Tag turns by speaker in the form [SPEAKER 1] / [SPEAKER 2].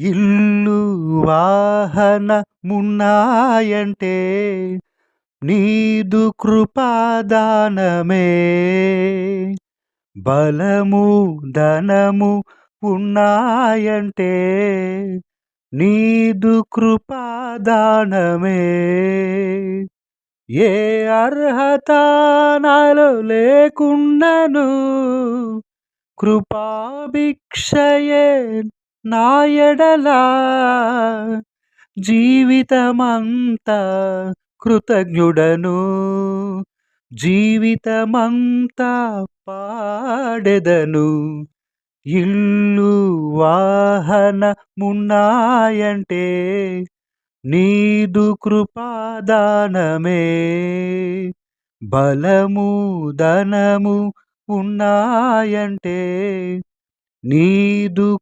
[SPEAKER 1] ఇల్లు వాహనమున్నాయంటే నీదు కృపాదానమే. బలము ధనము ఉన్నాయంటే నీదు కృపాదానమే. ఏ అర్హత నాలో లేకున్నను కృపాభిక్షయే నా ఎడల జీవితమంతా కృతజ్ఞుడను. జీవితమంతా పాడెదను. ఇల్లు వాహనమున్నాయంటే నీదు కృపాదానమే. బలము ధనము ఉన్నాయంటే నీదు